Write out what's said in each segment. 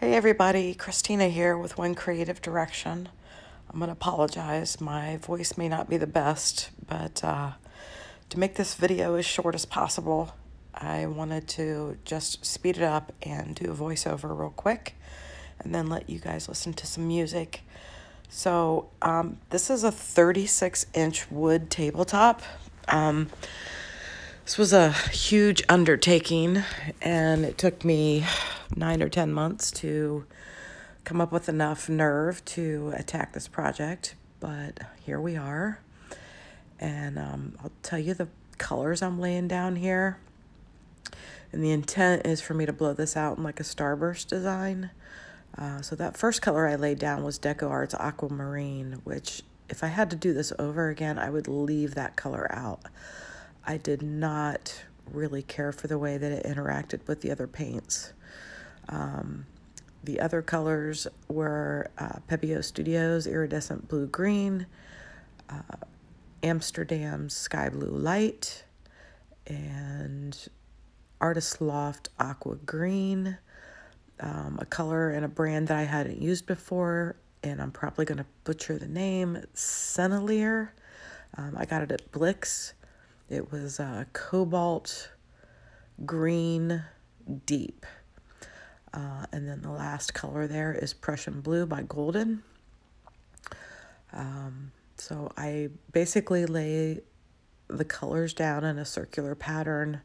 Hey everybody, Christina here with One Creative Direction. I'm going to apologize. My voice may not be the best, but to make this video as short as possible, I wanted to just speed it up and do a voiceover real quick and then let you guys listen to some music. So this is a 36-inch wood tabletop. This was a huge undertaking, and it took me 9 or 10 months to come up with enough nerve to attack this project, but here we are. And I'll tell you the colors I'm laying down here. And the intent is for me to blow this out in like a starburst design. So that first color I laid down was Deco Arts Aquamarine, which if I had to do this over again, I would leave that color out. I did not really care for the way that it interacted with the other paints. The other colors were Pebeo Studios Iridescent Blue Green, Amsterdam's Sky Blue Light, and Artist Loft Aqua Green, a color and a brand that I hadn't used before, and I'm probably going to butcher the name, Senalier. I got it at Blix. It was Cobalt Green Deep. And then the last color there is Prussian Blue by Golden. So I basically lay the colors down in a circular pattern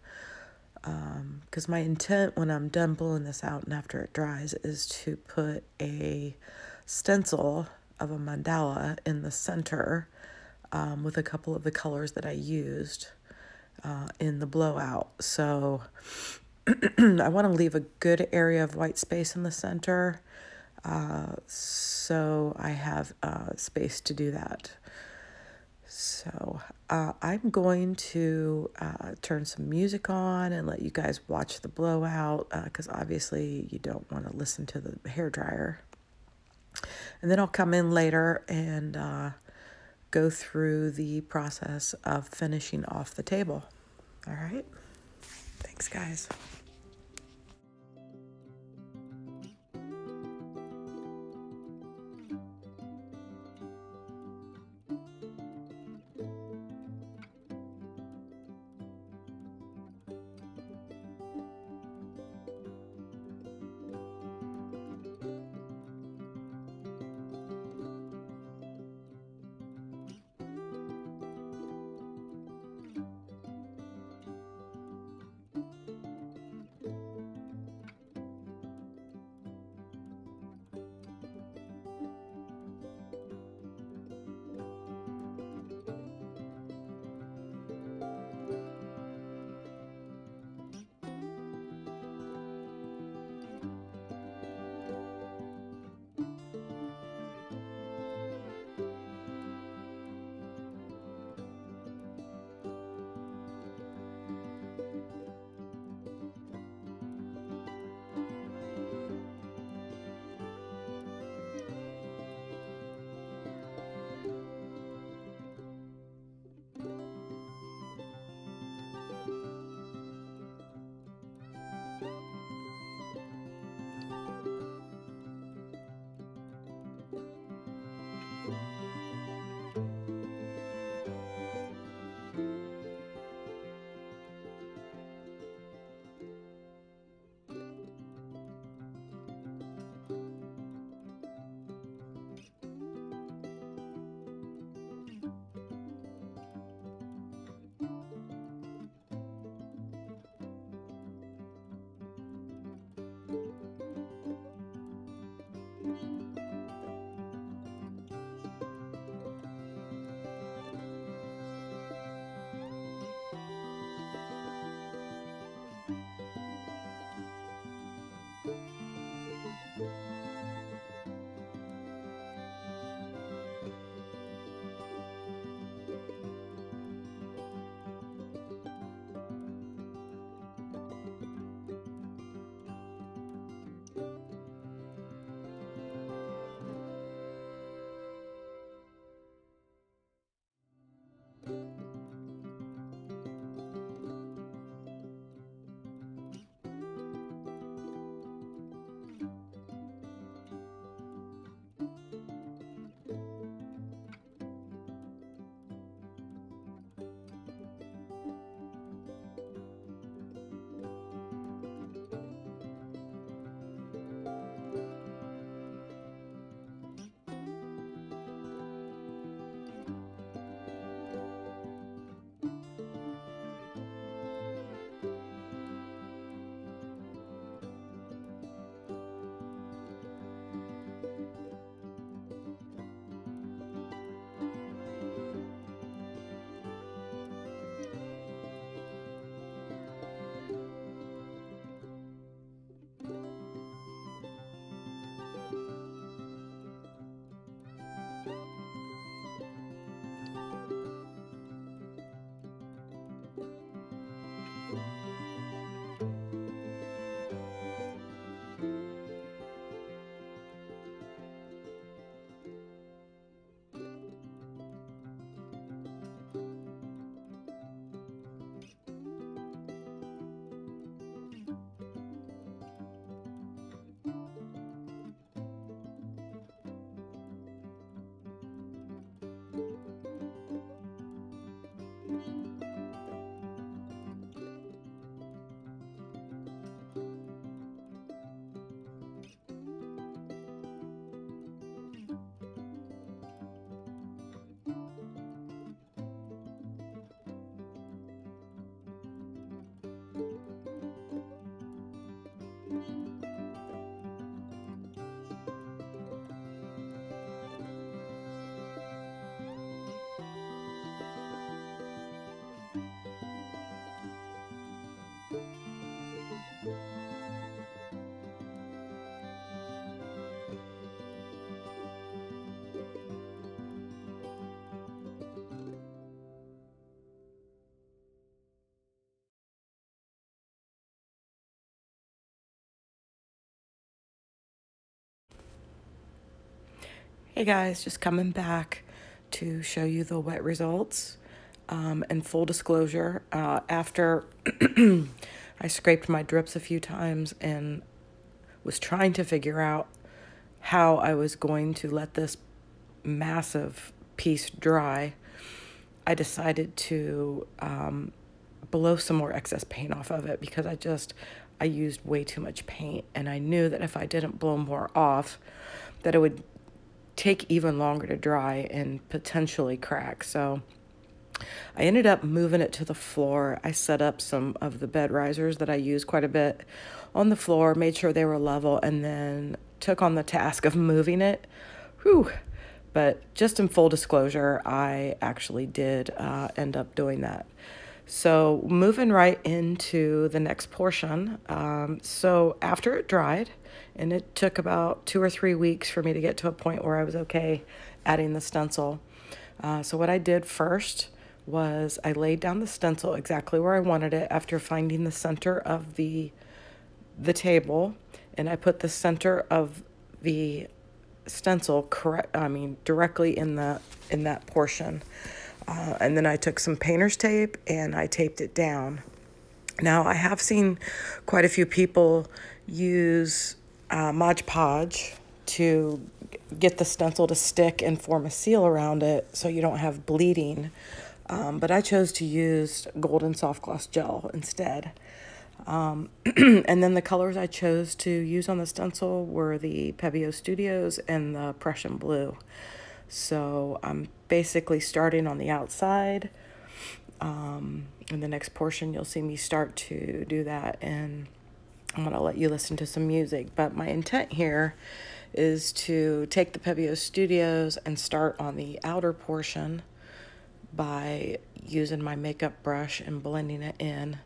because my intent when I'm done blowing this out and after it dries is to put a stencil of a mandala in the center with a couple of the colors that I used in the blowout. So I want to leave a good area of white space in the center, so I have space to do that. So I'm going to turn some music on and let you guys watch the blowout, because obviously you don't want to listen to the hairdryer. And then I'll come in later and go through the process of finishing off the table. All right. Thanks, guys. Hey guys, just coming back to show you the wet results. And full disclosure, after I scraped my drips a few times and was trying to figure out how I was going to let this massive piece dry, I decided to blow some more excess paint off of it because I used way too much paint, and I knew that if I didn't blow more off, that it would take even longer to dry and potentially crack. So I ended up moving it to the floor. I set up some of the bed risers that I use quite a bit on the floor, made sure they were level, and then took on the task of moving it. Whew. But just in full disclosure, I actually did end up doing that. So moving right into the next portion. So after it dried, and it took about 2 or 3 weeks for me to get to a point where I was okay adding the stencil. So what I did first was I laid down the stencil exactly where I wanted it after finding the center of the table, and I put the center of the stencil directly in that portion. And then I took some painter's tape and I taped it down. Now, I have seen quite a few people use Mod Podge to get the stencil to stick and form a seal around it so you don't have bleeding. But I chose to use golden soft gloss gel instead. And then the colors I chose to use on the stencil were the Pebeo Studios and the Prussian Blue. So I'm basically starting on the outside. In the next portion, you'll see me start to do that, and I'm going to let you listen to some music. But my intent here is to take the Pebeo Studios and start on the outer portion by using my makeup brush and blending it in.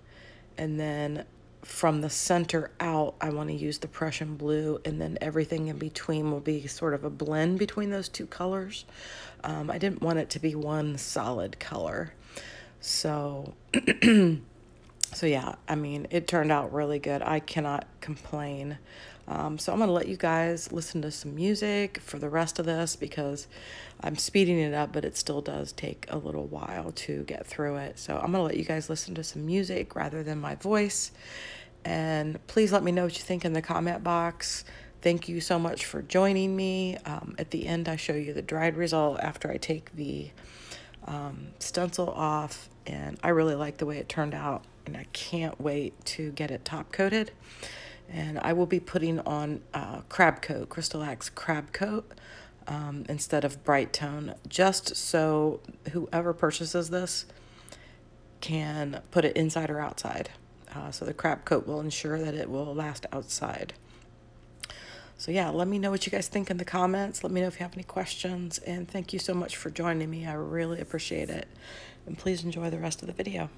And then from the center out, I want to use the Prussian Blue, and then everything in between will be sort of a blend between those two colors. I didn't want it to be one solid color. So, so yeah, I mean, it turned out really good. I cannot complain. So I'm going to let you guys listen to some music for the rest of this because I'm speeding it up, but it still does take a little while to get through it. So I'm going to let you guys listen to some music rather than my voice. And please let me know what you think in the comment box. Thank you so much for joining me. At the end, I show you the dried result after I take the stencil off, and I really like the way it turned out, and I can't wait to get it top coated. And I will be putting on crab coat, Crystal Axe crab coat, instead of bright tone, just so whoever purchases this can put it inside or outside. So the crab coat will ensure that it will last outside. So yeah, let me know what you guys think in the comments. Let me know if you have any questions, and thank you so much for joining me. I really appreciate it. And please enjoy the rest of the video.